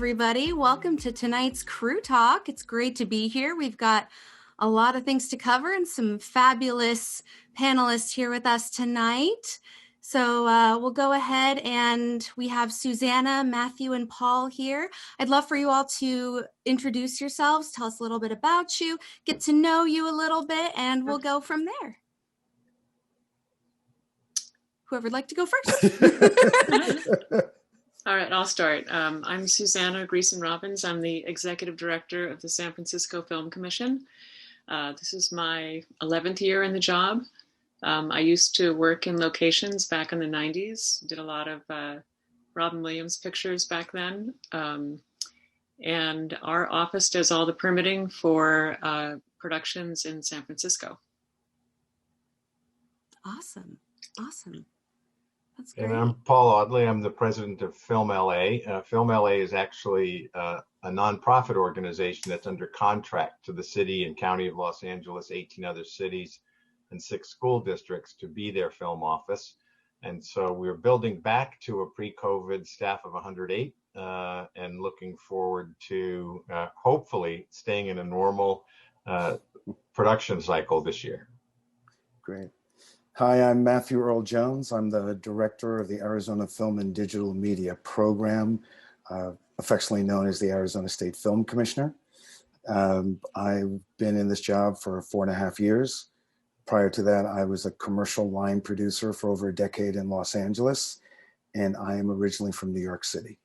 everybody. Welcome to tonight's Crew Talk. It's great to be here. We've got a lot of things to cover and some fabulous panelists here with us tonight. So we'll go ahead, and we have Susanna, Matthew, and Paul here. I'd love for you all to introduce yourselves, tell us a little bit about you, get to know you a little bit, and we'll go from there. Whoever would like to go first. All right, I'll start. I'm Susanna Greason-Robbins. I'm the Executive Director of the San Francisco Film Commission. This is my 11th year in the job. I used to work in locations back in the 90s, did a lot of Robin Williams pictures back then. And our office does all the permitting for productions in San Francisco. Awesome. That's great. And I'm Paul Audley. I'm the president of Film LA. Film LA is actually a nonprofit organization that's under contract to the city and county of Los Angeles, 18 other cities, and 6 school districts to be their film office. And so we're building back to a pre-COVID staff of 108 and looking forward to hopefully staying in a normal production cycle this year. Great. Hi, I'm Matthew Earl Jones. I'm the director of the Arizona Film and Digital Media Program, affectionately known as the Arizona State Film Commissioner. I've been in this job for 4.5 years. Prior to that, I was a commercial line producer for over a decade in Los Angeles, and I am originally from New York City.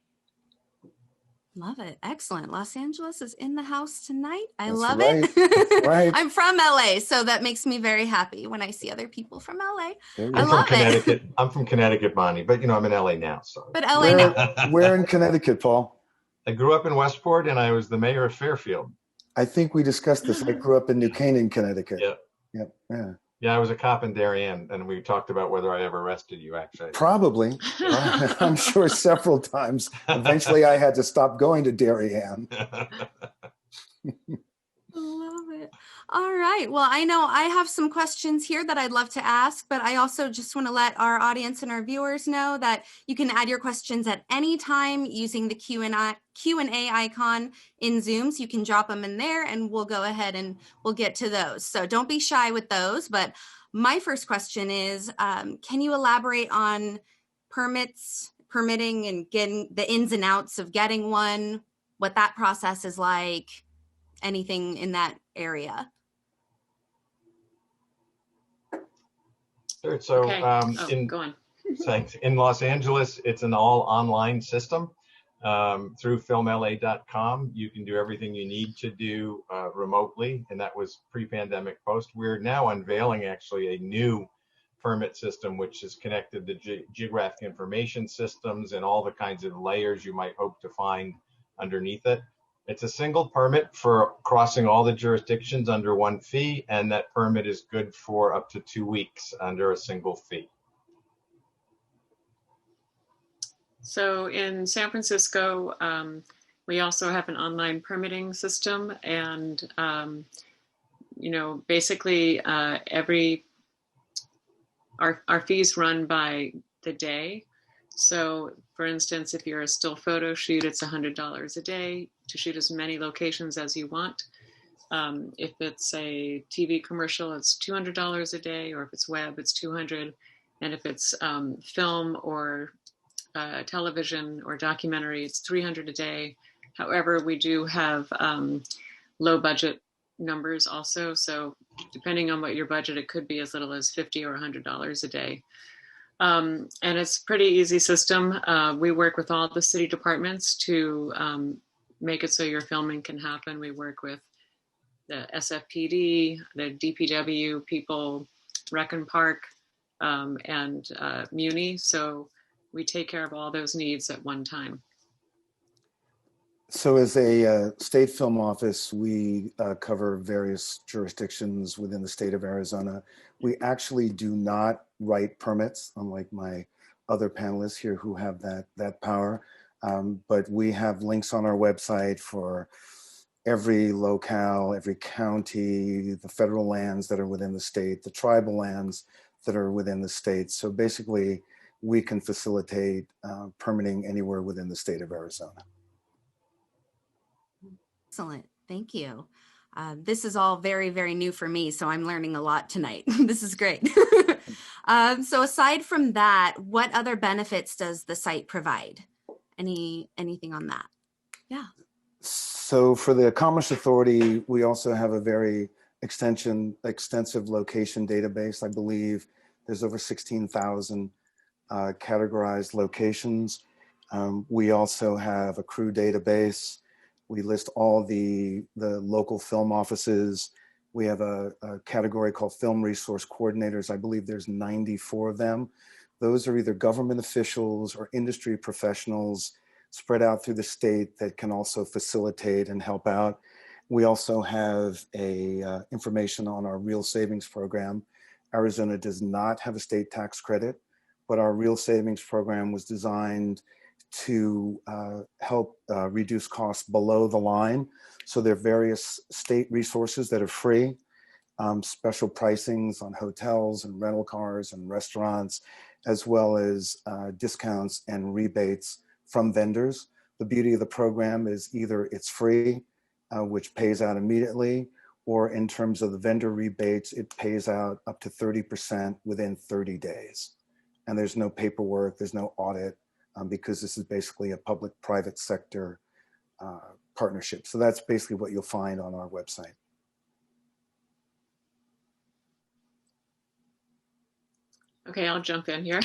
Love it. Excellent. Los Angeles is in the house tonight. That's love right. it. That's right. I'm from LA, so that makes me very happy when I see other people from LA. I'm from Connecticut. I'm from Connecticut, Bonnie, but I'm in LA now. So. But LA now. Where in Connecticut, Paul? I grew up in Westport, and I was the mayor of Fairfield. I think we discussed this. I grew up in New Canaan, Connecticut. Yep. Yeah. Yeah, I was a cop in Darien, and we talked about whether I ever arrested you, actually. Probably. I'm sure several times. Eventually, I had to stop going to Darien. Love it. All right. Well, I know I have some questions here that I'd love to ask, but I also just want to let our audience and our viewers know that you can add your questions at any time using the Q&A icon in Zoom. So you can drop them in there and we'll go ahead and we'll get to those. So don't be shy with those. But my first question is, can you elaborate on permitting and getting the ins and outs of getting one, what that process is like? Anything in that area? Sure. So okay. Go on. Thanks. In Los Angeles, it's an all online system through filmla.com. You can do everything you need to do remotely, and that was pre-pandemic post. We're now unveiling actually a new permit system, which is connected to geographic information systems and all the kinds of layers you might hope to find underneath it. It's a single permit for crossing all the jurisdictions under one fee, and that permit is good for up to 2 weeks under a single fee. So in San Francisco, we also have an online permitting system, and basically our fees run by the day. So for instance, if you're a still photo shoot, it's $100 a day to shoot as many locations as you want. If it's a TV commercial, it's $200 a day, or if it's web, it's $200. And if it's film or television or documentary, it's $300 a day. However, we do have low budget numbers also. So depending on what your budget, it could be as little as $50 or $100 a day. And it's a pretty easy system. We work with all the city departments to make it so your filming can happen. We work with the SFPD, the DPW people, Rec and Park, and Muni. So we take care of all those needs at one time. So as a state film office, we cover various jurisdictions within the state of Arizona. We actually do not write permits, unlike my other panelists here who have that power. But we have links on our website for every locale, every county, the federal lands that are within the state, the tribal lands that are within the state. So basically, we can facilitate permitting anywhere within the state of Arizona. Excellent. Thank you. This is all very, very new for me, so I'm learning a lot tonight. This is great. So aside from that, what other benefits does the site provide? Anything on that? Yeah. So for the Commerce Authority, we also have a very extensive location database. I believe there's over 16,000 categorized locations. We also have a crew database. We list all the local film offices. We have a category called Film Resource Coordinators. I believe there's 94 of them. Those are either government officials or industry professionals spread out through the state that can also facilitate and help out. We also have information on our Real Savings Program. Arizona does not have a state tax credit, but our Real Savings Program was designed to help reduce costs below the line. So there are various state resources that are free, special pricings on hotels and rental cars and restaurants, as well as discounts and rebates from vendors. The beauty of the program is either it's free, which pays out immediately, or in terms of the vendor rebates, it pays out up to 30% within 30 days. And there's no paperwork, there's no audit, because this is basically a public-private sector partnership. So that's basically what you'll find on our website. Okay, I'll jump in here.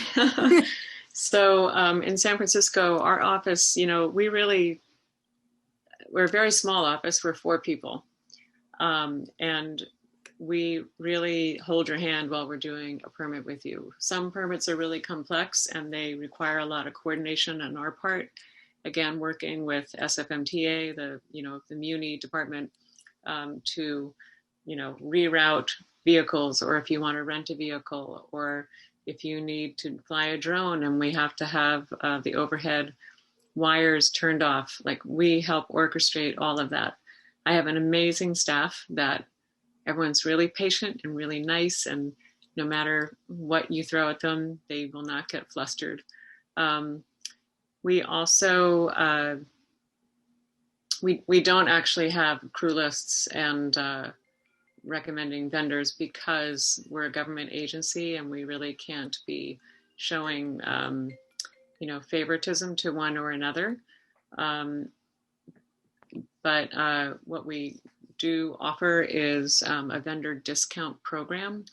So in San Francisco, our office, we're a very small office. We're 4 people. And we really hold your hand while we're doing a permit with you. Some permits are really complex and they require a lot of coordination on our part. Again, working with SFMTA, the Muni department, to, reroute vehicles, or if you want to rent a vehicle, or if you need to fly a drone and we have to have the overhead wires turned off, like we help orchestrate all of that. I have an amazing staff that everyone's really patient and really nice, and no matter what you throw at them, they will not get flustered. We also, we don't actually have crew lists and recommending vendors because we're a government agency and we really can't be showing, favoritism to one or another. But what we do offer is a vendor discount program.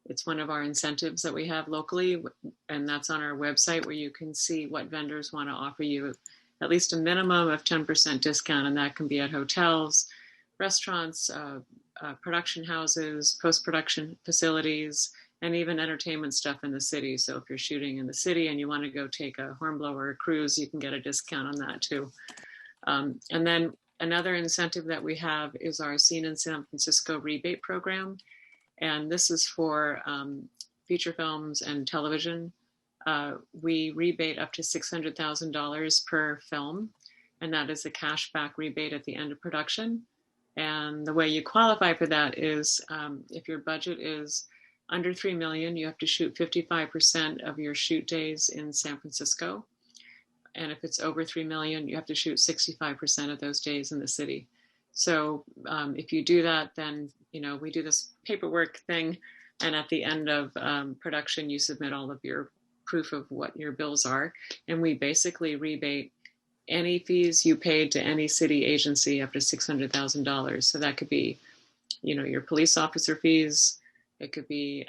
It's one of our incentives that we have locally, and that's on our website, where you can see what vendors want to offer you at least a minimum of 10% discount, and that can be at hotels, restaurants, production houses, post-production facilities, and even entertainment stuff in the city. So if you're shooting in the city and you want to go take a hornblower cruise, you can get a discount on that too. And then another incentive that we have is our Scene in San Francisco rebate program. And this is for feature films and television. We rebate up to $600,000 per film, and that is a cashback rebate at the end of production. And the way you qualify for that is if your budget is under $3 million, you have to shoot 55% of your shoot days in San Francisco. And if it's over 3 million, you have to shoot 65% of those days in the city. So if you do that, then, we do this paperwork thing. And at the end of production, you submit all of your proof of what your bills are. And we basically rebate any fees you paid to any city agency up to $600,000. So that could be, your police officer fees. It could be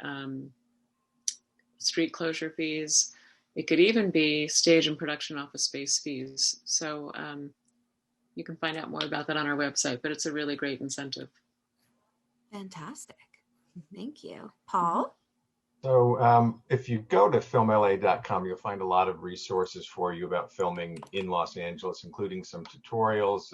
street closure fees. It could even be stage and production office space fees. So you can find out more about that on our website, but it's a really great incentive. Fantastic. Thank you. Paul? So if you go to filmla.com, you'll find a lot of resources for you about filming in Los Angeles, including some tutorials,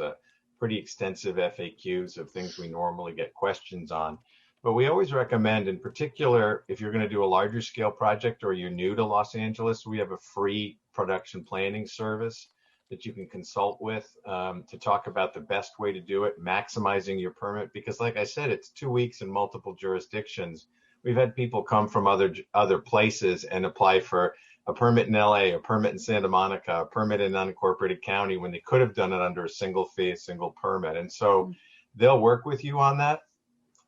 pretty extensive FAQs of things we normally get questions on. But we always recommend, in particular, if you're going to do a larger scale project or you're new to Los Angeles, we have a free production planning service that you can consult with to talk about the best way to do it, maximizing your permit. Because like I said, it's 2 weeks in multiple jurisdictions. We've had people come from other places and apply for a permit in LA, a permit in Santa Monica, a permit in unincorporated county when they could have done it under a single fee, a single permit. And so they'll work with you on that.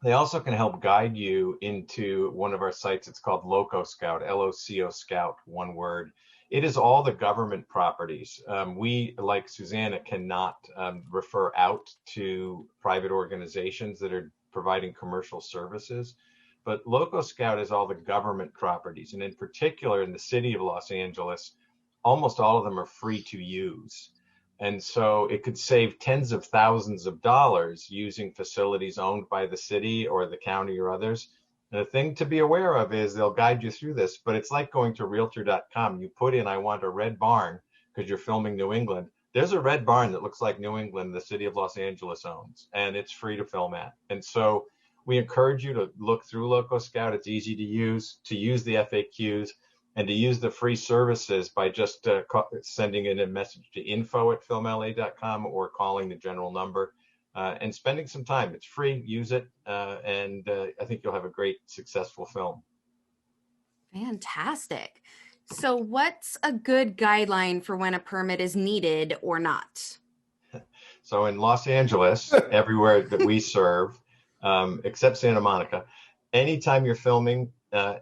They also can help guide you into one of our sites. It's called Loco Scout, LOCO Scout, one word. It is all the government properties. We, like Susanna, cannot refer out to private organizations that are providing commercial services. But Loco Scout is all the government properties. And in particular, in the city of Los Angeles, almost all of them are free to use. And so it could save tens of thousands of dollars using facilities owned by the city or the county or others. And the thing to be aware of is they'll guide you through this, but it's like going to realtor.com. You put in, I want a red barn because you're filming New England. There's a red barn that looks like New England, the city of Los Angeles owns, and it's free to film at. And so we encourage you to look through Loco Scout. It's easy to use the FAQs, and to use the free services by just sending in a message to info@filmla.com or calling the general number and spending some time. It's free, use it, and I think you'll have a great, successful film. Fantastic. So what's a good guideline for when a permit is needed or not? So in Los Angeles, everywhere that we serve, except Santa Monica, anytime you're filming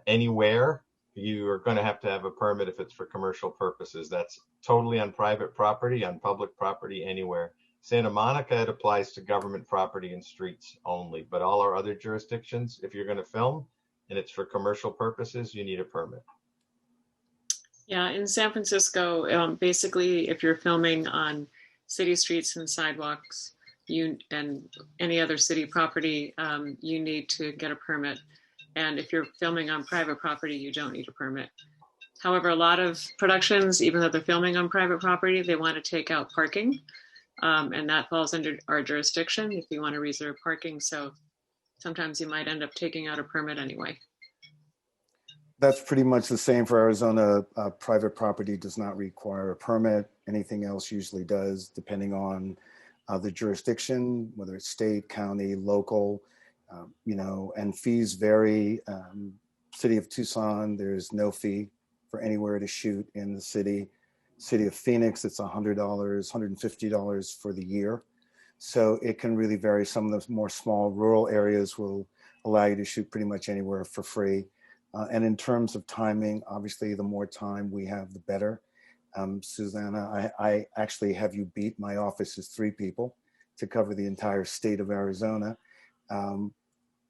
anywhere, you are going to have a permit if it's for commercial purposes. That's totally on private property, on public property, anywhere. Santa Monica, it applies to government property and streets only, but all our other jurisdictions, if you're going to film and it's for commercial purposes, you need a permit. Yeah, in San Francisco, basically, if you're filming on city streets and sidewalks, and any other city property, you need to get a permit. And if you're filming on private property, you don't need a permit. However, a lot of productions, even though they're filming on private property, they want to take out parking. And that falls under our jurisdiction if you want to reserve parking. So sometimes you might end up taking out a permit anyway. That's pretty much the same for Arizona. Private property does not require a permit. Anything else usually does, depending on the jurisdiction, whether it's state, county, local. And fees vary. City of Tucson, there's no fee for anywhere to shoot in the city. City of Phoenix, it's $100, $150 for the year. So it can really vary. Some of the more small rural areas will allow you to shoot pretty much anywhere for free. And in terms of timing, obviously, the more time we have, the better. Susanna, I actually have you beat. My office is 3 people to cover the entire state of Arizona.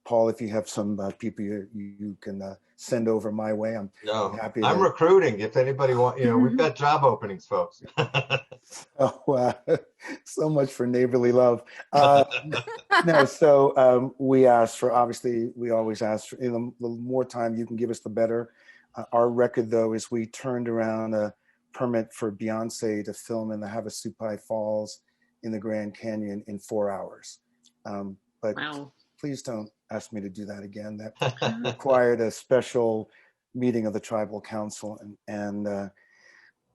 Paul, if you have some people you can send over my way, I'm happy. I'm recruiting. If anybody wants, we've got job openings, folks. So much for neighborly love. We ask for, obviously, we always ask for, the more time you can give us, the better. Our record, though, is we turned around a permit for Beyonce to film in the Havasupai Falls in the Grand Canyon in 4 hours. But wow. Please don't ask me to do that again. That required a special meeting of the tribal council, and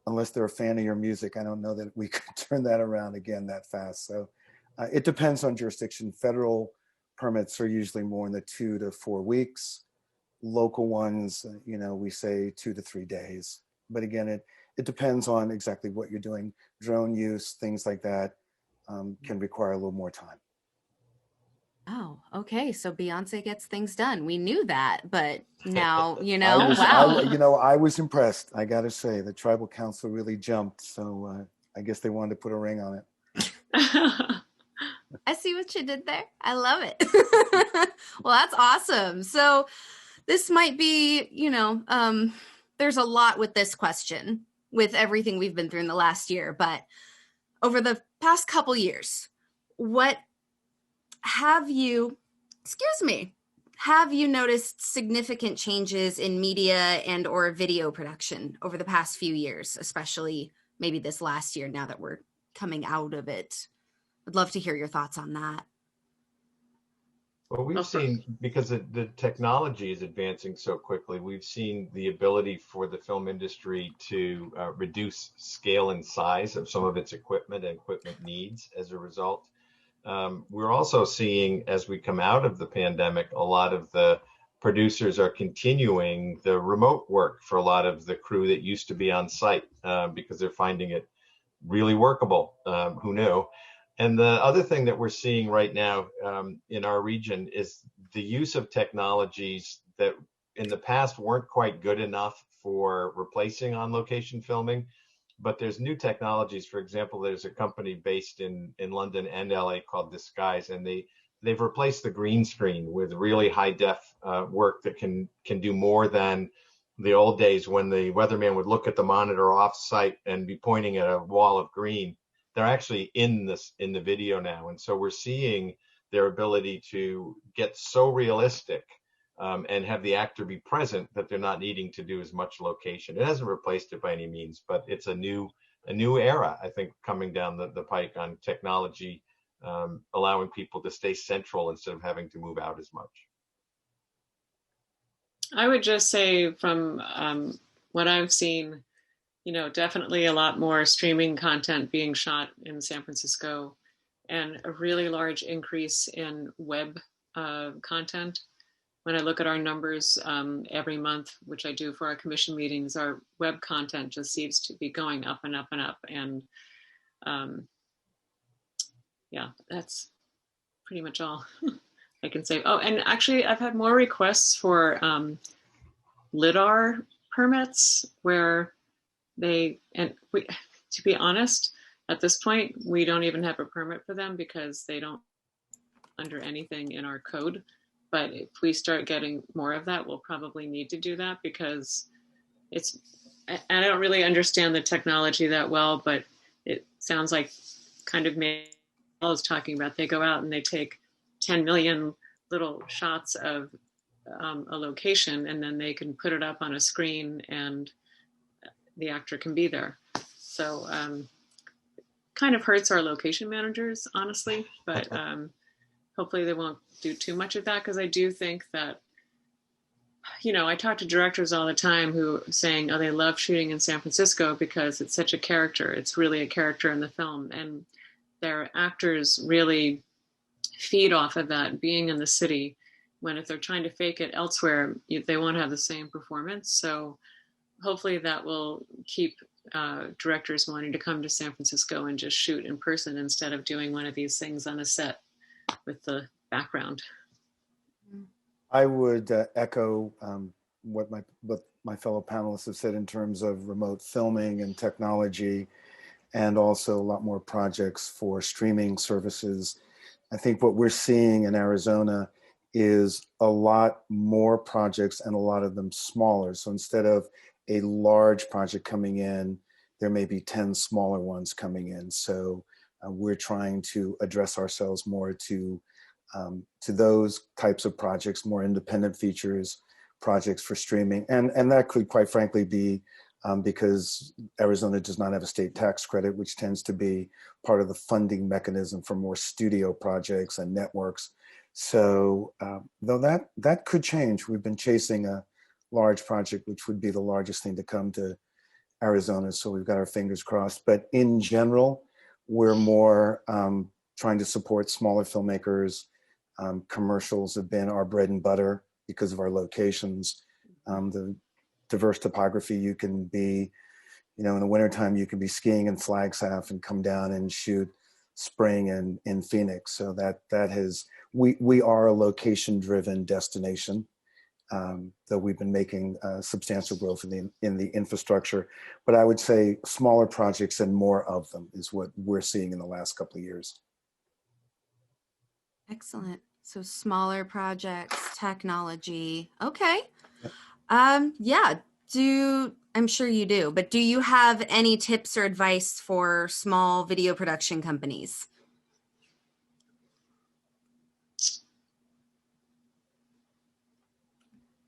unless they're a fan of your music, I don't know that we could turn that around again that fast. So it depends on jurisdiction. Federal permits are usually more in the 2 to 4 weeks. Local ones, we say 2 to 3 days. But again, it depends on exactly what you're doing. Drone use, things like that can require a little more time. Oh, okay. So Beyonce gets things done. We knew that, but now, I was impressed. I got to say, the tribal council really jumped. So I guess they wanted to put a ring on it. I see what you did there. I love it. Well, that's awesome. So this might be, there's a lot with this question, with everything we've been through in the last year, but over the past couple years, have you noticed significant changes in media and or video production over the past few years, especially maybe this last year now that we're coming out of it? I'd love to hear your thoughts on that. Well, we've seen, because the technology is advancing so quickly, we've seen the ability for the film industry to reduce scale and size of some of its equipment and equipment needs as a result. We're also seeing, as we come out of the pandemic, a lot of the producers are continuing the remote work for a lot of the crew that used to be on site because they're finding it really workable. Who knew? And the other thing that we're seeing right now in our region is the use of technologies that in the past weren't quite good enough for replacing on location filming. But there's new technologies. For example, there's a company based in London and LA called Disguise, and they've replaced the green screen with really high def work that can do more than the old days when the weatherman would look at the monitor off site and be pointing at a wall of green. They're actually in the video now, and so we're seeing their ability to get so realistic and have the actor be present that they're not needing to do as much location. It hasn't replaced it by any means, but it's a new era, I think, coming down the pike on technology, allowing people to stay central instead of having to move out as much. I would just say from what I've seen, definitely a lot more streaming content being shot in San Francisco, and a really large increase in web content. When I look at our numbers every month, which I do for our commission meetings, our web content just seems to be going up and up and up. And yeah, that's pretty much all I can say. Oh, and actually I've had more requests for LIDAR permits where to be honest, at this point, we don't even have a permit for them because they don't under anything in our code. But if we start getting more of that, we'll probably need to do that because and I don't really understand the technology that well, but it sounds like kind of I was talking about, they go out and they take 10 million little shots of a location, and then they can put it up on a screen and the actor can be there. So kind of hurts our location managers, honestly, but hopefully they won't do too much of that, because I do think that, I talk to directors all the time who are saying, oh, they love shooting in San Francisco because it's such a character. It's really a character in the film. And their actors really feed off of that, being in the city, when if they're trying to fake it elsewhere, they won't have the same performance. So hopefully that will keep directors wanting to come to San Francisco and just shoot in person instead of doing one of these things on a set with the background. I would echo what my fellow panelists have said in terms of remote filming and technology, and also a lot more projects for streaming services. I think what we're seeing in Arizona is a lot more projects, and a lot of them smaller. So instead of a large project coming in, there may be 10 smaller ones coming in. So we're trying to address ourselves more to those types of projects, more independent features, projects for streaming. And that could quite frankly be because Arizona does not have a state tax credit, which tends to be part of the funding mechanism for more studio projects and networks. So though that could change. We've been chasing a large project, which would be the largest thing to come to Arizona. So we've got our fingers crossed. But in general, we're more trying to support smaller filmmakers. Commercials have been our bread and butter because of our locations. The diverse topography, you can be, in the wintertime, you can be skiing in Flagstaff and come down and shoot spring in Phoenix. So that has, we are a location-driven destination, though we've been making substantial growth in the infrastructure. But I would say smaller projects and more of them is what we're seeing in the last couple of years. Excellent. So smaller projects, technology. Okay. Yeah. I'm sure you do, but do you have any tips or advice for small video production companies?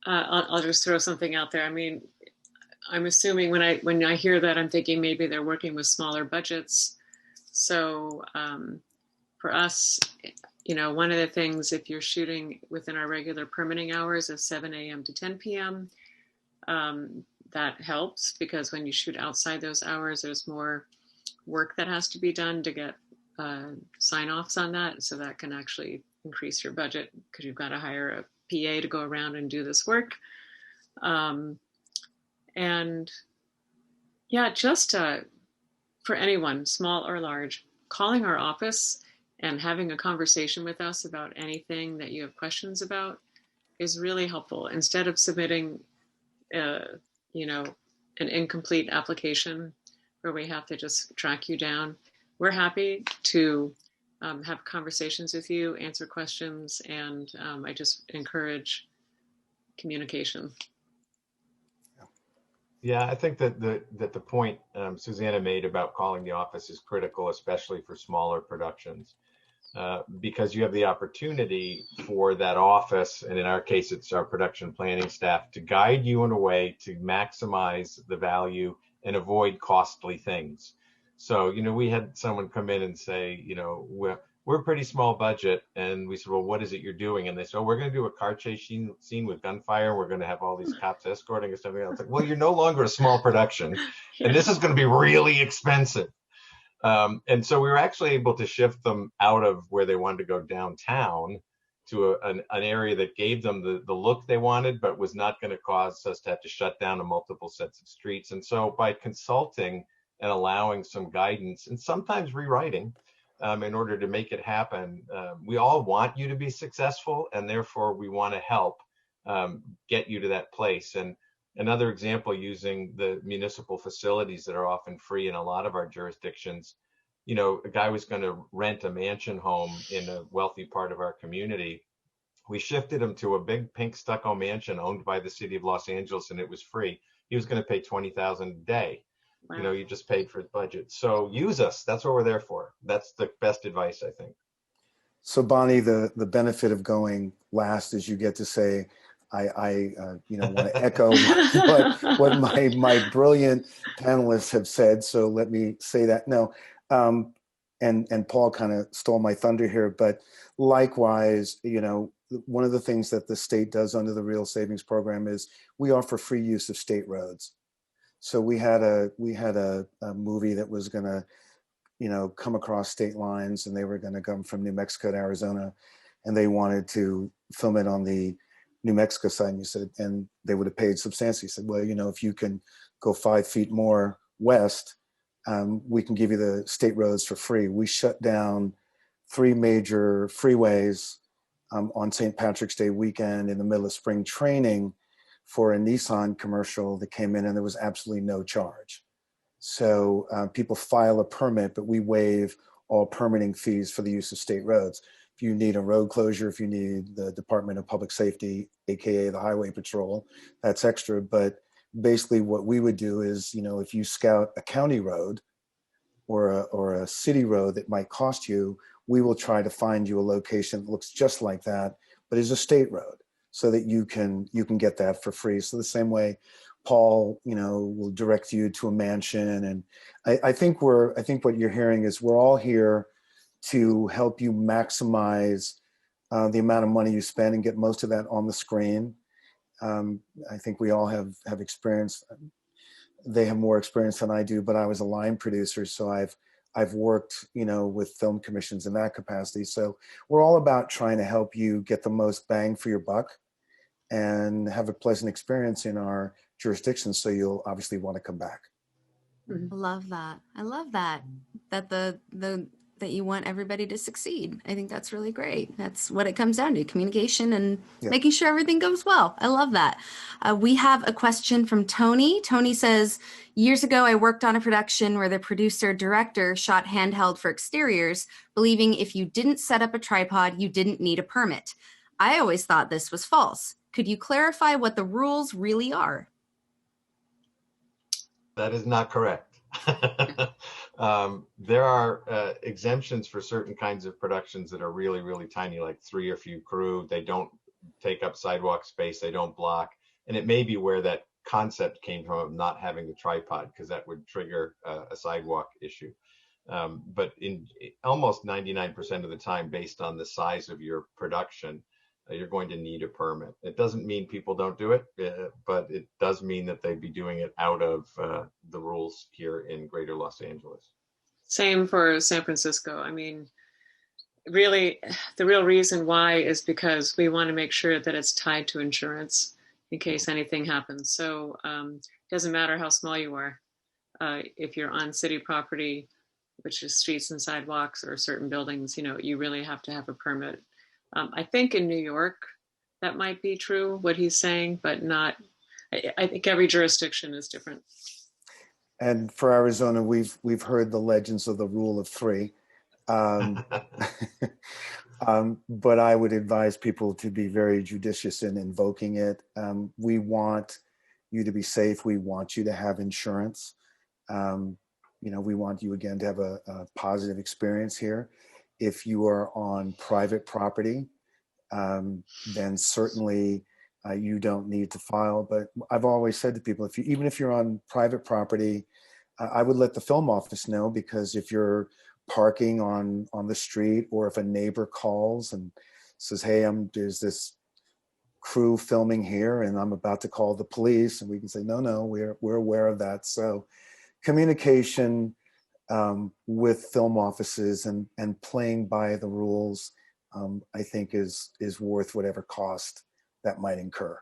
I'll just throw something out there. I mean, I'm assuming when I hear that, I'm thinking maybe they're working with smaller budgets. So for us, one of the things, if you're shooting within our regular permitting hours of 7 a.m. to 10 p.m., that helps, because when you shoot outside those hours, there's more work that has to be done to get sign-offs on that. So that can actually increase your budget, because you've got to hire PA to go around and do this work. And yeah, just for anyone, small or large, calling our office and having a conversation with us about anything that you have questions about is really helpful. Instead of submitting, you know, an incomplete application where we have to just track you down, we're happy to have conversations with you, answer questions, and I just encourage communication. Yeah, I think that the point Susanna made about calling the office is critical, especially for smaller productions, because you have the opportunity for that office, and in our case, it's our production planning staff, to guide you in a way to maximize the value and avoid costly things. So, you know, we had someone come in and say, you know, we're a pretty small budget. And we said, well, what is it you're doing? And they said, oh, we're going to do a car chase scene with gunfire. We're going to have all these cops escorting us. Something else. Like, well, you're no longer a small production, and this is going to be really expensive. And so we were actually able to shift them out of where they wanted to go downtown to an area that gave them the look they wanted, but was not going to cause us to have to shut down multiple sets of streets. And so by consulting and allowing some guidance and sometimes rewriting in order to make it happen, we all want you to be successful, and therefore we want to help get you to that place. And another example, using the municipal facilities that are often free in a lot of our jurisdictions, you know, a guy was going to rent a mansion home in a wealthy part of our community. We shifted him to a big pink stucco mansion owned by the city of Los Angeles, and it was free. He was going to pay $20,000 a day. Wow. You know, you just paid for his budget. So use us. That's what we're there for. That's the best advice, I think. So Bonnie, the benefit of going last is you get to say, I want to echo what my brilliant panelists have said. So let me say that. No, and Paul kind of stole my thunder here, but likewise, you know, one of the things that the state does under the Real Savings Program is we offer free use of state roads. So we had a movie that was going to, you know, come across state lines, and they were going to come from New Mexico to Arizona, and they wanted to film it on the New Mexico side. And you said, and they would have paid substantially. You said, well, you know, if you can go 5 feet more west, we can give you the state roads for free. We shut down 3 major freeways on St. Patrick's Day weekend in the middle of spring training for a Nissan commercial that came in, and there was absolutely no charge. So people file a permit, but we waive all permitting fees for the use of state roads. If you need a road closure, if you need the Department of Public Safety, AKA the Highway Patrol, that's extra. But basically what we would do is, you know, if you scout a county road or a city road that might cost you, we will try to find you a location that looks just like that, but is a state road, so that you can get that for free. So the same way Paul, you know, will direct you to a mansion. And I think what you're hearing is we're all here to help you maximize the amount of money you spend and get most of that on the screen. I think we all have experience. They have more experience than I do, but I was a line producer, so I've worked, you know, with film commissions in that capacity. So we're all about trying to help you get the most bang for your buck and have a pleasant experience in our jurisdiction. So you'll obviously want to come back. I love that. I love that. That you want everybody to succeed. I think that's really great. That's what it comes down to: communication and making sure everything goes well. I love that. We have a question from Tony. Tony says, years ago, I worked on a production where the producer director shot handheld for exteriors, believing if you didn't set up a tripod, you didn't need a permit. I always thought this was false. Could you clarify what the rules really are? That is not correct. There are exemptions for certain kinds of productions that are really, really tiny, like 3 or few crew. They don't take up sidewalk space. They don't block. And it may be where that concept came from of not having the tripod, because that would trigger a sidewalk issue. But in almost 99% of the time, based on the size of your production, you're going to need a permit. It doesn't mean people don't do it, but it does mean that they'd be doing it out of the rules here in Greater Los Angeles. Same for San Francisco. I mean, really, the real reason why is because we want to make sure that it's tied to insurance in case anything happens. So it doesn't matter how small you are. If you're on city property, which is streets and sidewalks or certain buildings, you really have to have a permit. I think in New York, that might be true, what he's saying, but not, I think every jurisdiction is different. And for Arizona, we've heard the legends of the rule of three. But I would advise people to be very judicious in invoking it. We want you to be safe. We want you to have insurance. We want you, again, to have a positive experience here. If you are on private property, then certainly you don't need to file. But I've always said to people, even if you're on private property, I would let the film office know, because if you're parking on the street, or if a neighbor calls and says, hey, there's this crew filming here and I'm about to call the police, and we can say, no, we're aware of that. So communication with film offices and playing by the rules, I think is worth whatever cost that might incur.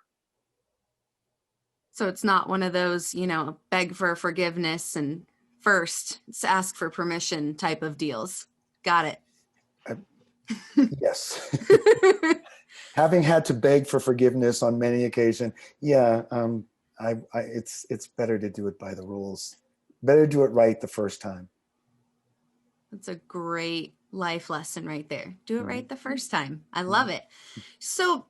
So it's not one of those, beg for forgiveness and first ask for permission type of deals. Got it. Yes. Having had to beg for forgiveness on many occasions, it's better to do it by the rules. Better do it right the first time. That's a great life lesson right there. Do it right the first time. I love it. So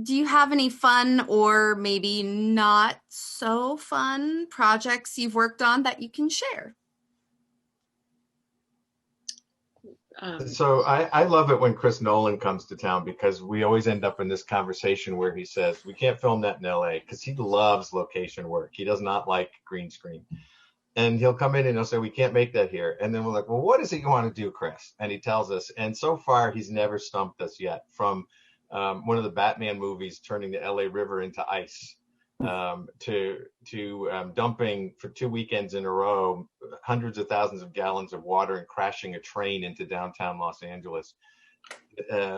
do you have any fun or maybe not so fun projects you've worked on that you can share? So I love it when Chris Nolan comes to town, because we always end up in this conversation where he says, we can't film that in LA, because he loves location work. He does not like green screen. And he'll come in and he'll say, we can't make that here. And then we're like, well, what is it you want to do, Chris? And he tells us. And so far, he's never stumped us yet, from one of the Batman movies turning the LA River into ice, to dumping for 2 weekends in a row hundreds of thousands of gallons of water and crashing a train into downtown Los Angeles.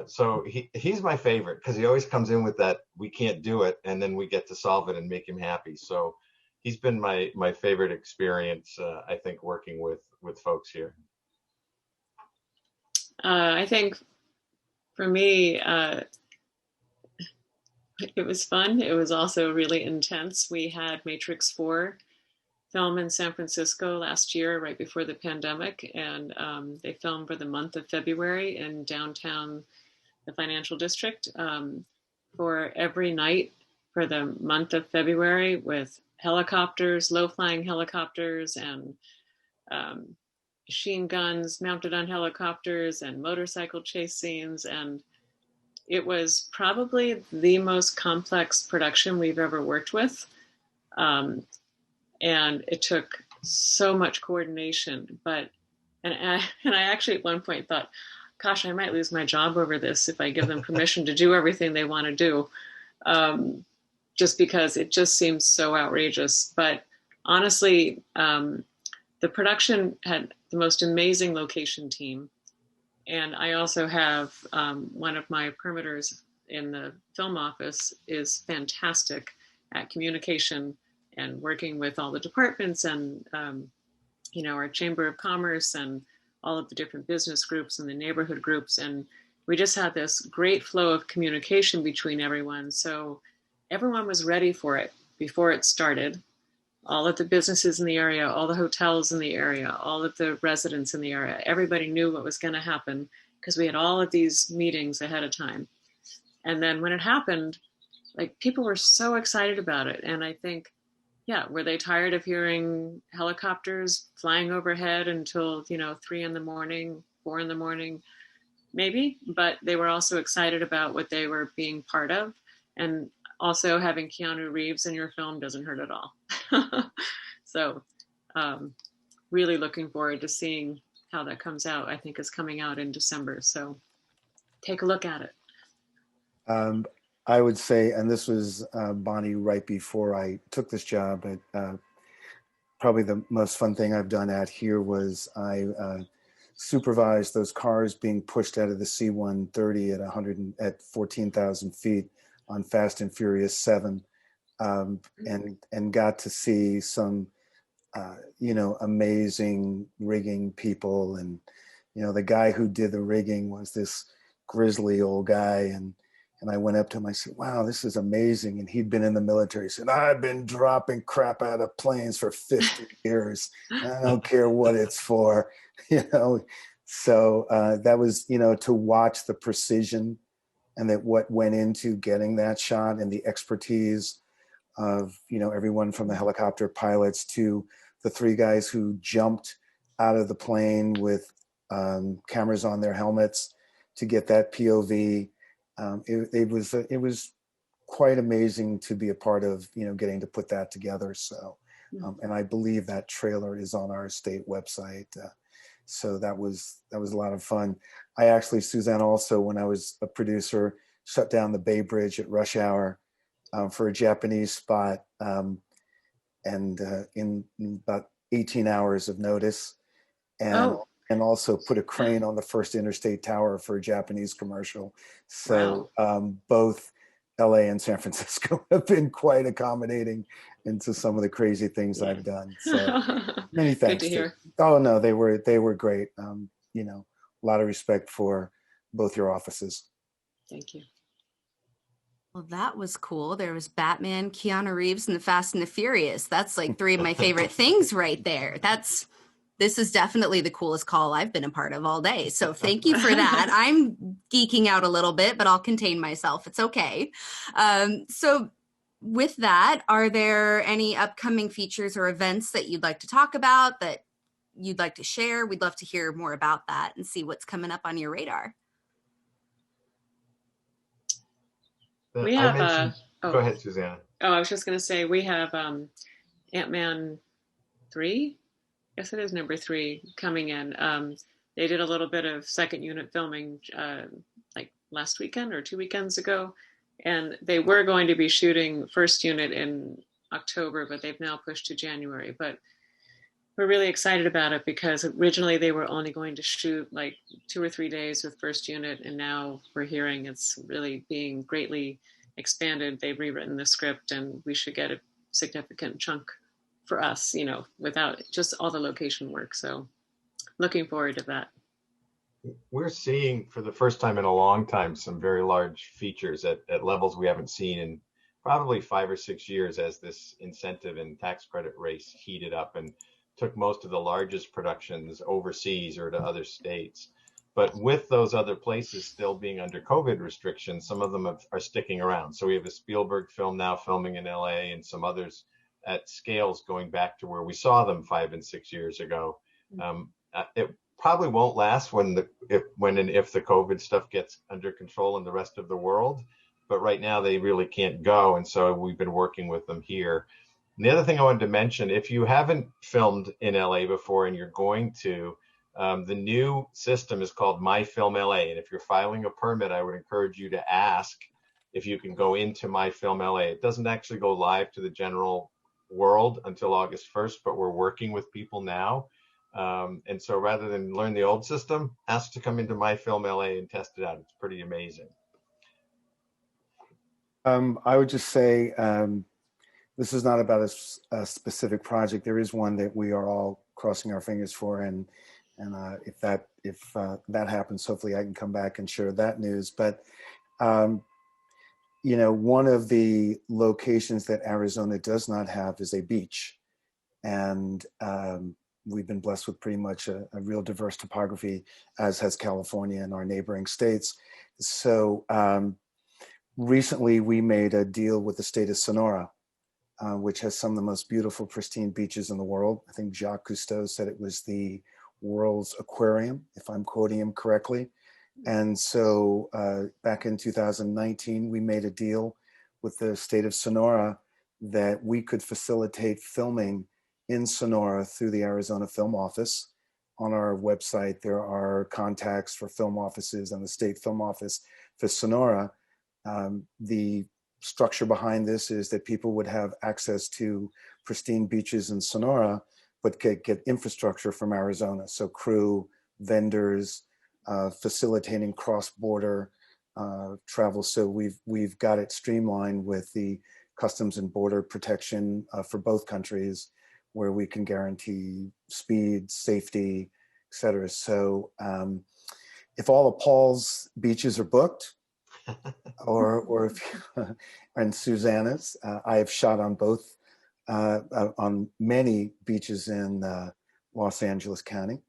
So he's my favorite, because he always comes in with that, we can't do it, and then we get to solve it and make him happy. So he's been my favorite experience, I think, working with folks here. I think for me, it was fun. It was also really intense. We had Matrix 4 film in San Francisco last year, right before the pandemic, and they filmed for the month of February in downtown, the financial district, for every night for the month of February, with helicopters, low-flying helicopters, and machine guns mounted on helicopters, and motorcycle chase scenes. And it was probably the most complex production we've ever worked with. And it took so much coordination. And I actually at one point thought, gosh, I might lose my job over this if I give them permission to do everything they want to do, just because it just seems so outrageous. But honestly, the production had the most amazing location team. And I also have one of my permitters in the film office is fantastic at communication and working with all the departments and, our Chamber of Commerce and all of the different business groups and the neighborhood groups. And we just had this great flow of communication between everyone. So everyone was ready for it before it started. All of the businesses in the area, all the hotels in the area, all of the residents in the area, everybody knew what was going to happen, because we had all of these meetings ahead of time. And then when it happened, people were so excited about it. And I think, were they tired of hearing helicopters flying overhead until, 3 a.m, 4 a.m? Maybe, but they were also excited about what they were being part of. And also having Keanu Reeves in your film doesn't hurt at all. So really looking forward to seeing how that comes out. I think it's coming out in December. So take a look at it. I would say, and this was Bonnie right before I took this job, but probably the most fun thing I've done at here was I supervised those cars being pushed out of the C-130 at 14,000 feet on Fast and Furious 7, and got to see some amazing rigging people. And the guy who did the rigging was this grizzly old guy, and I went up to him. I said, "Wow, this is amazing." And he'd been in the military. He said, "I've been dropping crap out of planes for 50 years. I don't care what it's for." So that was, to watch the precision and that what went into getting that shot, and the expertise of, everyone from the helicopter pilots to the 3 guys who jumped out of the plane with cameras on their helmets to get that POV. It was quite amazing to be a part of, getting to put that together. So, and I believe that trailer is on our state website. So that was a lot of fun. I actually, Suzanne, also, when I was a producer, shut down the Bay Bridge at rush hour for a Japanese spot, and in about 18 hours of notice, and also put a crane on the first interstate tower for a Japanese commercial. So both LA and San Francisco have been quite accommodating into some of the crazy things I've done. So many thanks. Good to hear. Oh no, they were great. A lot of respect for both your offices. Thank you. Well, that was cool. There was Batman, Keanu Reeves, and the Fast and the Furious. That's like 3 of my favorite things right there. This is definitely the coolest call I've been a part of all day. So thank you for that. I'm geeking out a little bit, but I'll contain myself. It's okay. So with that, are there any upcoming features or events that you'd like to talk about, that you'd like to share? We'd love to hear more about that and see what's coming up on your radar. We have go ahead, Susanna. I was just going to say, we have Ant-Man 3. Yes, it is number 3 coming in. They did a little bit of second unit filming like last weekend or 2 weekends ago. And they were going to be shooting first unit in October, but they've now pushed to January. But we're really excited about it because originally they were only going to shoot like 2 or 3 days with first unit. And now we're hearing it's really being greatly expanded. They've rewritten the script, and we should get a significant chunk for us, without just all the location work. So looking forward to that. We're seeing for the first time in a long time some very large features at levels we haven't seen in probably 5 or 6 years, as this incentive and tax credit race heated up and took most of the largest productions overseas or to other states. But with those other places still being under COVID restrictions, some of them are sticking around. So we have a Spielberg film now filming in LA, and some others at scales going back to where we saw them 5 and 6 years ago. It probably won't last when and if the COVID stuff gets under control in the rest of the world. But right now they really can't go. And so we've been working with them here. And the other thing I wanted to mention, if you haven't filmed in LA before and you're going to, the new system is called My Film LA. And if you're filing a permit, I would encourage you to ask if you can go into My Film LA. It doesn't actually go live to the general world until August 1st, but we're working with people now. And so rather than learn the old system, ask to come into My Film LA and test it out. It's pretty amazing. I would just say, this is not about a specific project. There is one that we are all crossing our fingers for, and if that happens, hopefully I can come back and share that news. But one of the locations that Arizona does not have is a beach, and we've been blessed with pretty much a real diverse topography, as has California and our neighboring states. So recently we made a deal with the state of Sonora, which has some of the most beautiful, pristine beaches in the world. I think Jacques Cousteau said it was the world's aquarium, if I'm quoting him correctly. And so back in 2019, we made a deal with the state of Sonora that we could facilitate filming in Sonora through the Arizona Film Office. On our website, there are contacts for film offices and the state film office for Sonora. The structure behind this is that people would have access to pristine beaches in Sonora, but get infrastructure from Arizona. So crew, vendors, facilitating cross-border travel. So we've got it streamlined with the Customs and Border Protection for both countries, where we can guarantee speed, safety, et cetera. So if all of Paul's beaches are booked, or if, and Susanna's, I have shot on both, on many beaches in Los Angeles County.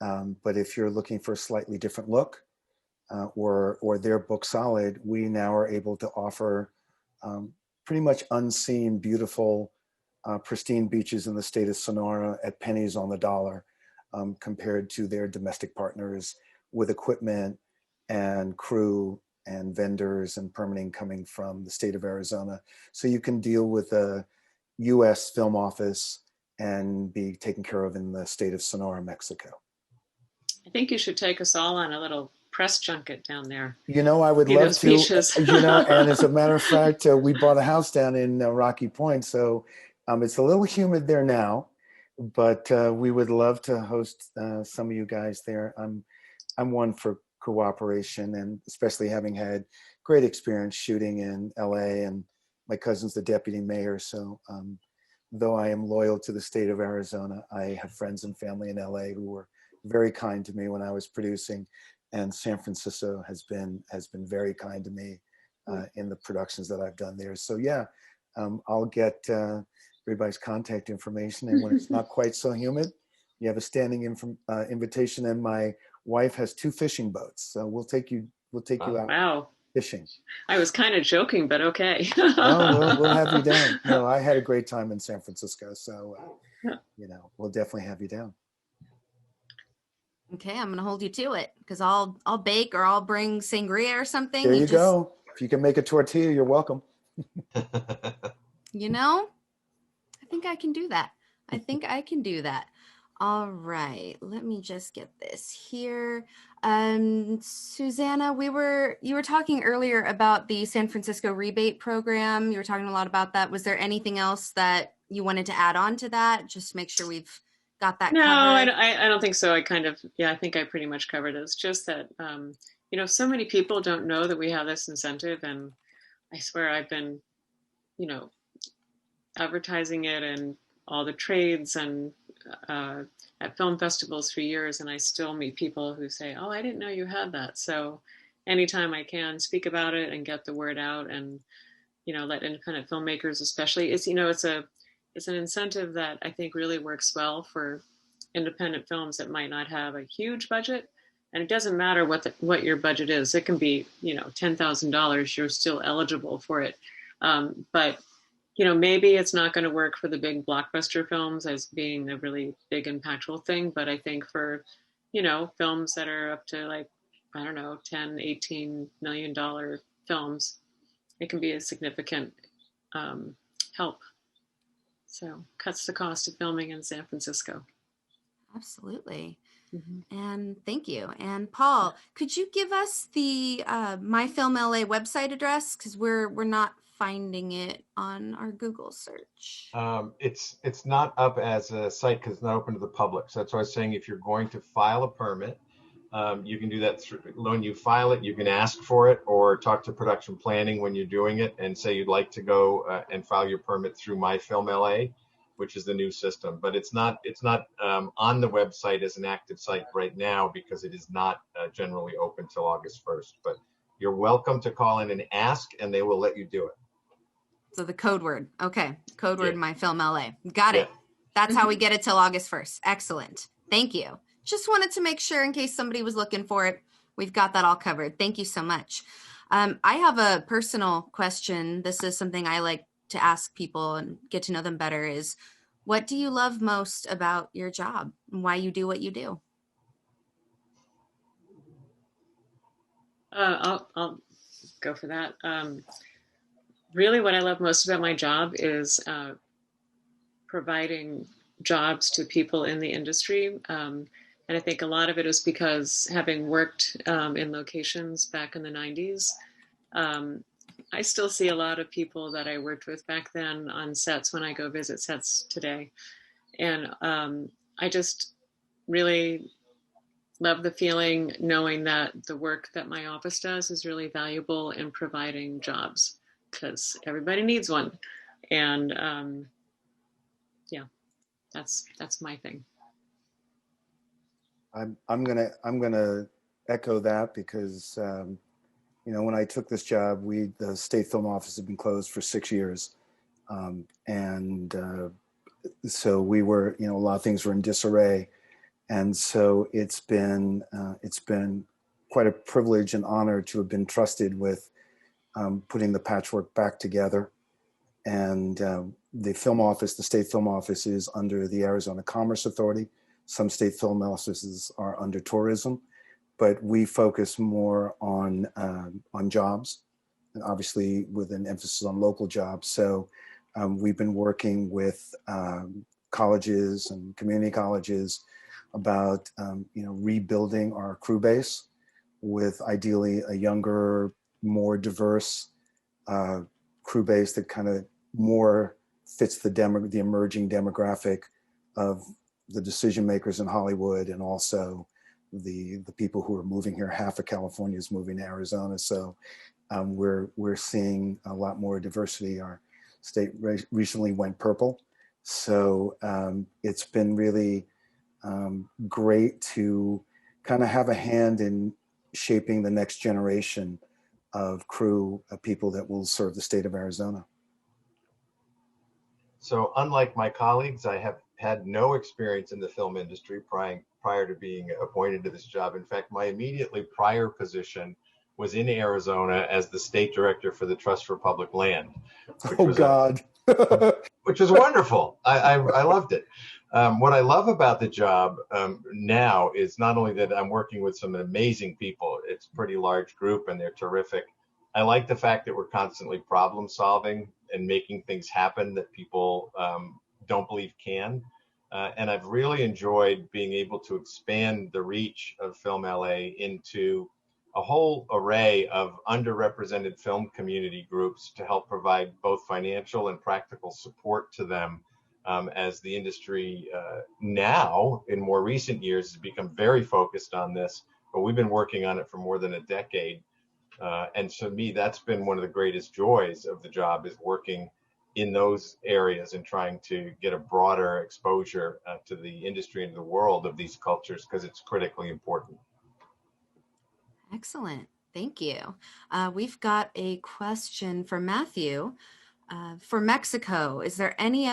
But if you're looking for a slightly different look, or they're book solid, we now are able to offer pretty much unseen, beautiful, pristine beaches in the state of Sonora at pennies on the dollar, compared to their domestic partners with equipment and crew and vendors and permitting coming from the state of Arizona. So you can deal with a US film office and be taken care of in the state of Sonora, Mexico. I think you should take us all on a little press junket down there. You know, I would love to, beaches. you know, and as a matter of fact, we bought a house down in Rocky Point. So it's a little humid there now, but we would love to host some of you guys there. I'm one for cooperation, and especially having had great experience shooting in LA, and my cousin's the deputy mayor. So though I am loyal to the state of Arizona, I have friends and family in LA who were very kind to me when I was producing, and San Francisco has been very kind to me in the productions that I've done there. So yeah, I'll get everybody's contact information, and when it's not quite so humid, you have a standing invitation. And my wife has 2 fishing boats, so we'll take you out. Wow. Fishing. I was kind of joking, but okay. No, we'll have you down. No, I had a great time in San Francisco, so you know, we'll definitely have you down. Okay, I'm gonna hold you to it, because I'll bake, or I'll bring sangria or something. There you go. If you can make a tortilla, you're welcome. You know, I think I can do that. I think I can do that. All right, let me just get this here. Susanna, you were talking earlier about the San Francisco rebate program. You were talking a lot about that. Was there anything else that you wanted to add on to that? Just make sure we've got that No, covered. I don't think so. I think I pretty much covered it. It's just that, you know, so many people don't know that we have this incentive, and I swear I've been, you know, advertising it in all the trades and at film festivals for years, and I still meet people who say, "Oh, I didn't know you had that." So anytime I can speak about it and get the word out, and you know, let independent filmmakers, especially, it's, you know, it's an incentive that I think really works well for independent films that might not have a huge budget. And it doesn't matter what your budget is. It can be, you know, $10,000. You're still eligible for it. But you know, maybe it's not going to work for the big blockbuster films as being a really big impactful thing. But I think for, you know, films that are up to, like, I don't know, $10-18 million films, it can be a significant help. So cuts the cost of filming in San Francisco. Absolutely. Mm-hmm. And thank you. And Paul, could you give us the My Film LA website address? Because we're not finding it on our Google search. It's not up as a site because it's not open to the public. So that's why I was saying, if you're going to file a permit, you can do that when you file it. You can ask for it, or talk to production planning when you're doing it and say you'd like to go and file your permit through My Film LA, which is the new system. But it's not on the website as an active site right now, because it is not generally open till August 1st. But you're welcome to call in and ask, and they will let you do it. So the code word. Okay. Code word, Yeah. My Film LA. Got it. That's how we get it till August 1st. Excellent. Thank you. Just wanted to make sure in case somebody was looking for it. We've got that all covered. Thank you so much. I have a personal question. This is something I like to ask people and get to know them better, is what do you love most about your job and why you do what you do? I'll go for that. Really, what I love most about my job is providing jobs to people in the industry. And I think a lot of it is because, having worked in locations back in the 90s, I still see a lot of people that I worked with back then on sets when I go visit sets today. And I just really love the feeling knowing that the work that my office does is really valuable in providing jobs, because everybody needs one. And yeah, that's my thing. I'm gonna echo that because you know, when I took this job, the state film office had been closed for 6 years, and so we were, you know, a lot of things were in disarray, and so it's been quite a privilege and honor to have been trusted with putting the patchwork back together. And the film office, the state film office, is under the Arizona Commerce Authority. Some state film offices are under tourism, but we focus more on jobs, and obviously with an emphasis on local jobs. So we've been working with colleges and community colleges about you know, rebuilding our crew base with ideally a younger, more diverse crew base that kind of more fits the emerging demographic of the decision makers in Hollywood, and also the people who are moving here. Half of California is moving to Arizona, so we're seeing a lot more diversity. Our state recently went purple, so it's been really great to kind of have a hand in shaping the next generation of crew of people that will serve the state of Arizona. So unlike my colleagues, I have had no experience in the film industry prior to being appointed to this job. In fact, my immediately prior position was in Arizona as the state director for the Trust for Public Land. Oh, God. Which was wonderful. I loved it. What I love about the job now is not only that I'm working with some amazing people. It's a pretty large group and they're terrific. I like the fact that we're constantly problem solving and making things happen that people don't believe can. And I've really enjoyed being able to expand the reach of Film LA into a whole array of underrepresented film community groups to help provide both financial and practical support to them as the industry now, in more recent years, has become very focused on this, but we've been working on it for more than a decade. And to me, that's been one of the greatest joys of the job, is working in those areas and trying to get a broader exposure to the industry and the world of these cultures, because it's critically important. Excellent. Thank you. We've got a question for Matthew. For Mexico, is there any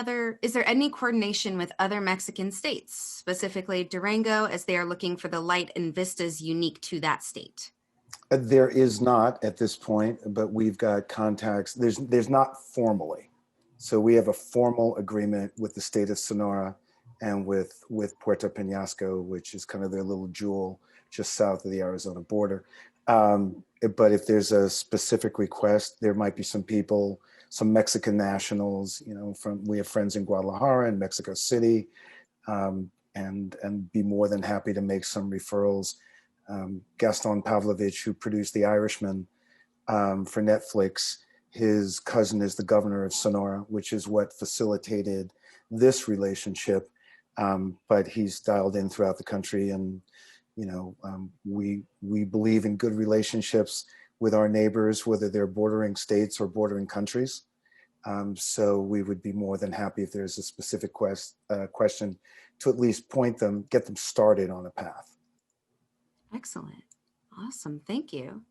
coordination with other Mexican states, specifically Durango, as they are looking for the light and vistas unique to that state? There is not at this point, but we've got contacts. There's not formally. So we have a formal agreement with the state of Sonora and with Puerto Peñasco, which is kind of their little jewel just south of the Arizona border. But if there's a specific request, there might be some people, some Mexican nationals, you know, we have friends in Guadalajara and Mexico City, and be more than happy to make some referrals. Gaston Pavlovich, who produced The Irishman for Netflix, his cousin is the governor of Sonora, which is what facilitated this relationship. But he's dialed in throughout the country, and you know, we believe in good relationships with our neighbors, whether they're bordering states or bordering countries. So we would be more than happy if there's a specific question to at least get them started on a path. Excellent. Awesome. Thank you.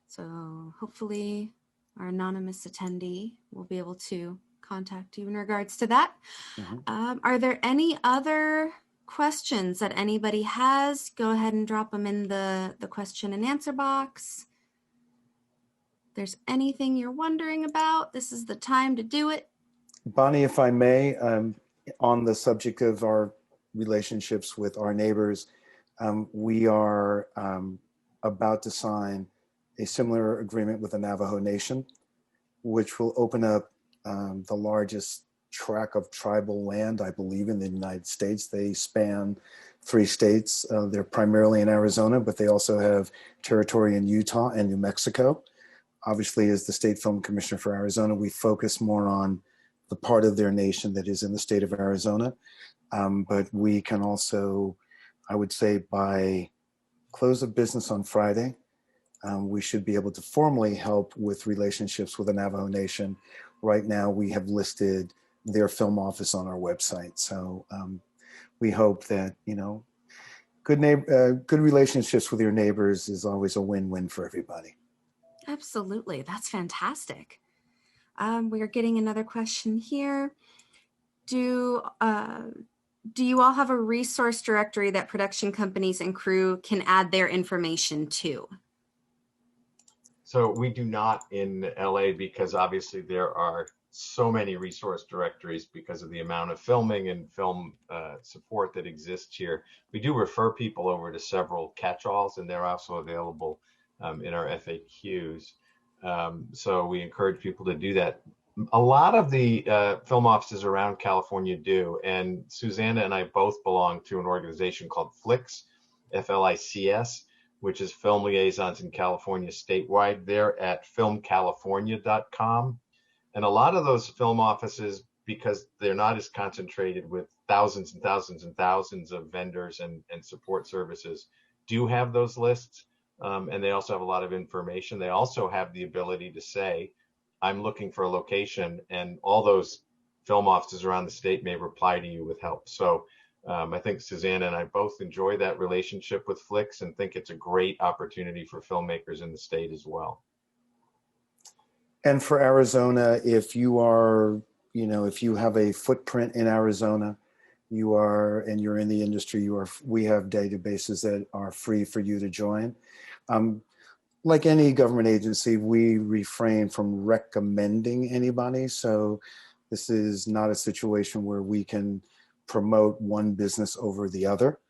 So hopefully our anonymous attendee will be able to contact you in regards to that. Mm-hmm. Are there any other questions that anybody has? Go ahead and drop them in the question and answer box. If there's anything you're wondering about, this is the time to do it. Bonnie, if I may, on the subject of our relationships with our neighbors, we are about to sign a similar agreement with the Navajo Nation, which will open up the largest tract of tribal land, I believe, in the United States. They span 3 states. They're primarily in Arizona, but they also have territory in Utah and New Mexico. Obviously, as the State Film Commissioner for Arizona, we focus more on the part of their nation that is in the state of Arizona. But we can also, I would say, by close of business on Friday. We should be able to formally help with relationships with the Navajo Nation. Right now, we have listed their film office on our website. So we hope that, good relationships with your neighbors is always a win-win for everybody. Absolutely. That's fantastic. We are getting another question here. Do you all have a resource directory that production companies and crew can add their information to? So we do not in LA because obviously there are so many resource directories because of the amount of filming and film support that exists here. We do refer people over to several catch-alls, and they're also available in our FAQs. So we encourage people to do that. A lot of the film offices around California do, and Susanna and I both belong to an organization called FLICS, FLICS, which is Film Liaisons in California statewide. They're at filmcalifornia.com. And a lot of those film offices, because they're not as concentrated with thousands and thousands and thousands of vendors and support services, do have those lists. And they also have a lot of information. They also have the ability to say, I'm looking for a location, and all those film offices around the state may reply to you with help. So I think Susanna and I both enjoy that relationship with Flix and think it's a great opportunity for filmmakers in the state as well. And for Arizona, if you are, if you have a footprint in Arizona, and you're in the industry, we have databases that are free for you to join. Like any government agency, we refrain from recommending anybody. So this is not a situation where we can promote one business over the other,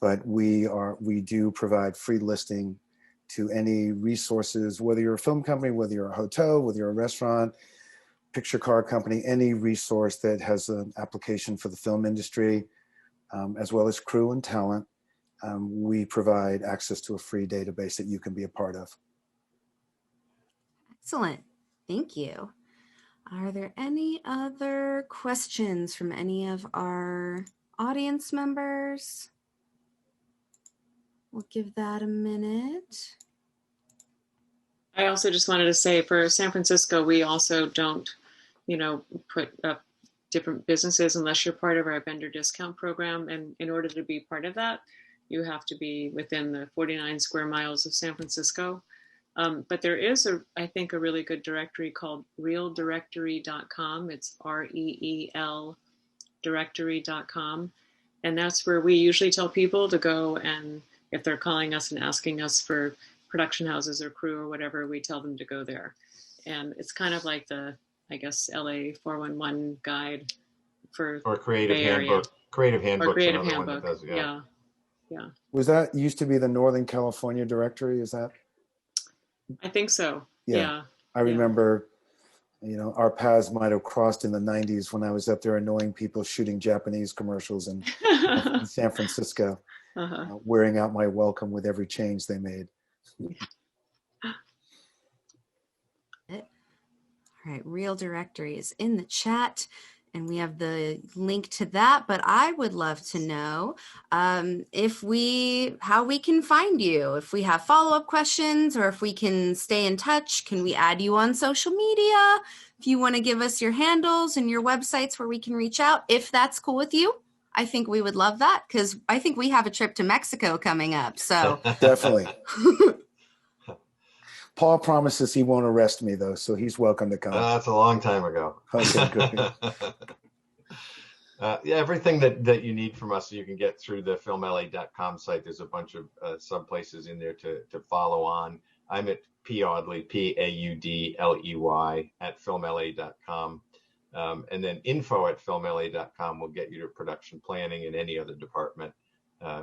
but we do provide free listing to any resources, whether you're a film company, whether you're a hotel, whether you're a restaurant, picture car company, any resource that has an application for the film industry, as well as crew and talent. We provide access to a free database that you can be a part of. Excellent. Thank you. Are there any other questions from any of our audience members? We'll give that a minute. I also just wanted to say for San Francisco, we also don't, put up different businesses unless you're part of our vendor discount program. And in order to be part of that, you have to be within the 49 square miles of San Francisco. But there is, I think, a really good directory called realdirectory.com. It's REEL directory.com. And that's where we usually tell people to go, and if they're calling us and asking us for production houses or crew or whatever, we tell them to go there. And it's kind of like the, I guess, LA 411 guide for creative Bay Area. handbook. Creative handbook. Or creative handbook. Yeah. Was that used to be the Northern California directory? Is that? I think so. Yeah. I remember, our paths might have crossed in the 90s when I was up there annoying people shooting Japanese commercials in San Francisco, wearing out my welcome with every change they made. All right, Real Directory is in the chat, and we have the link to that. But I would love to know how we can find you. If we have follow-up questions, or if we can stay in touch, can we add you on social media? If you want to give us your handles and your websites where we can reach out, if that's cool with you, I think we would love that, because I think we have a trip to Mexico coming up. So definitely. Paul promises he won't arrest me, though, so he's welcome to come. That's a long time ago. Okay, good. Everything that you need from us, you can get through the filmla.com site. There's a bunch of sub places in there to follow on. I'm at Paudley, Paudley at filmla.com. And then info@filmla.com will get you to production planning in any other department.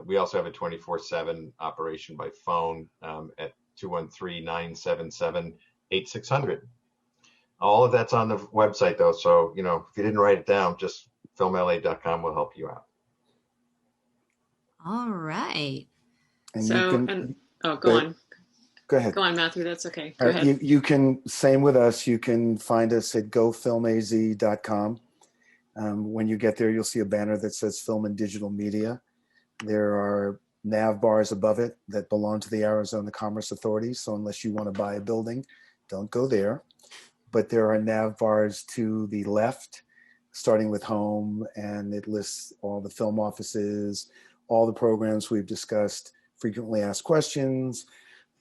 We also have a 24/7 operation by phone at 213-977-8600. All of that's on the website, though. So, if you didn't write it down, just filmla.com will help you out. All right. And go on. Go ahead. Go on, Matthew. That's okay. Go ahead. You can, same with us, you can find us at gofilmaz.com. When you get there, you'll see a banner that says Film and Digital Media. There are nav bars above it that belong to the Arizona Commerce Authority. So unless you want to buy a building, don't go there. But there are nav bars to the left, starting with home, and it lists all the film offices, all the programs we've discussed, frequently asked questions,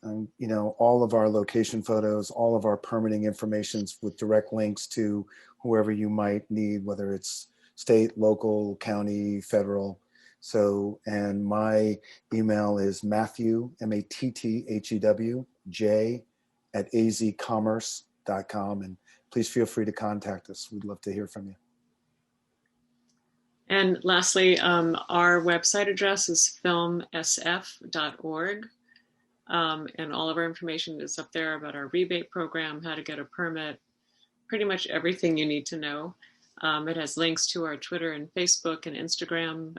all of our location photos, all of our permitting informations with direct links to whoever you might need, whether it's state, local, county, federal. So, and my email is Matthew, MATTHEW, J @azcommerce.com. And please feel free to contact us. We'd love to hear from you. And lastly, our website address is filmsf.org. And all of our information is up there about our rebate program, how to get a permit, pretty much everything you need to know. It has links to our Twitter and Facebook and Instagram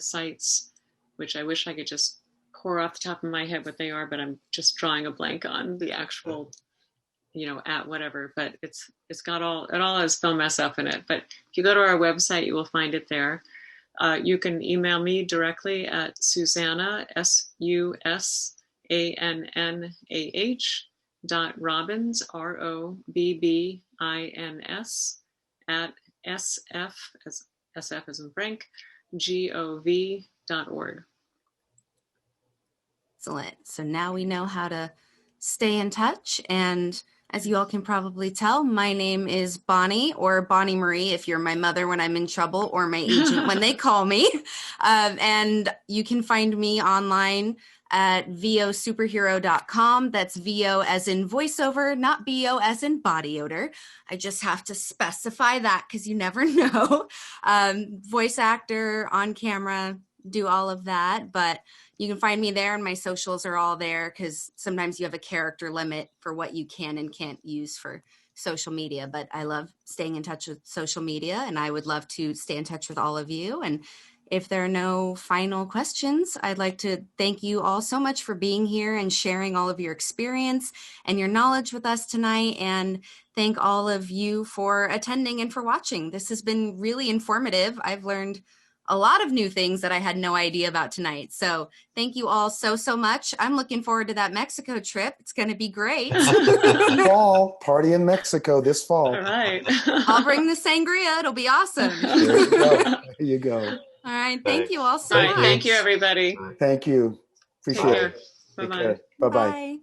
sites, which I wish I could just pour off the top of my head what they are, but I'm just drawing a blank on the actual, at whatever. But it all has Film SF in it. But if you go to our website, you will find it there. You can email me directly at Susanna, SUSANNAH.Robbins, ROBBINS, at SF, as SF as in Frank, GOV.org. Excellent. So now we know how to stay in touch. And as you all can probably tell, my name is Bonnie, or Bonnie Marie if you're my mother when I'm in trouble, or my agent when they call me. And you can find me online at vosuperhero.com. That's VO as in voiceover, not BO as in body odor. I just have to specify that because you never know. Voice actor, on camera, do all of that. But you can find me there, and my socials are all there because sometimes you have a character limit for what you can and can't use for social media. But I love staying in touch with social media, and I would love to stay in touch with all of you. And if there are no final questions, I'd like to thank you all so much for being here and sharing all of your experience and your knowledge with us tonight, and thank all of you for attending and for watching. This has been really informative. I've learned a lot of new things that I had no idea about tonight. So thank you all so much. I'm looking forward to that Mexico trip. It's going to be great. Fall, party in Mexico this fall. All right. I'll bring the sangria. It'll be awesome. There you go. There you go. All right. Thank you all so much. Thank you, everybody. Thank you. Appreciate it. Bye-bye. Bye-bye.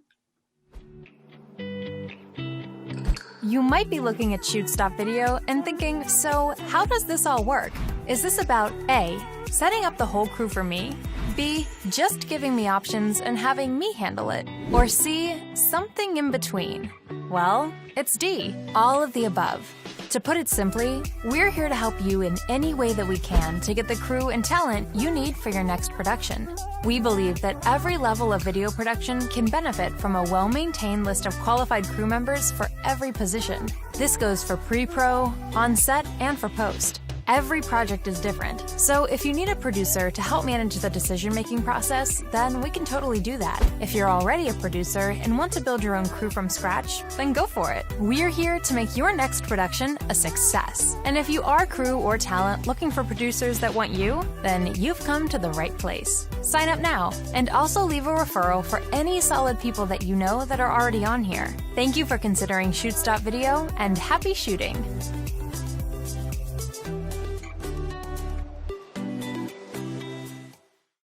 You might be looking at Shoot Stop Video and thinking, so how does this all work? Is this about A, setting up the whole crew for me, B, just giving me options and having me handle it, or C, something in between? Well, it's D, all of the above. To put it simply, we're here to help you in any way that we can to get the crew and talent you need for your next production. We believe that every level of video production can benefit from a well-maintained list of qualified crew members for every position. This goes for pre-pro, on-set, and for post. Every project is different, so if you need a producer to help manage the decision-making process, then we can totally do that. If you're already a producer and want to build your own crew from scratch, then go for it. We're here to make your next production a success. And if you are crew or talent looking for producers that want you, then you've come to the right place. Sign up now, and also leave a referral for any solid people that you know that are already on here. Thank you for considering Shoot Stop Video, and happy shooting!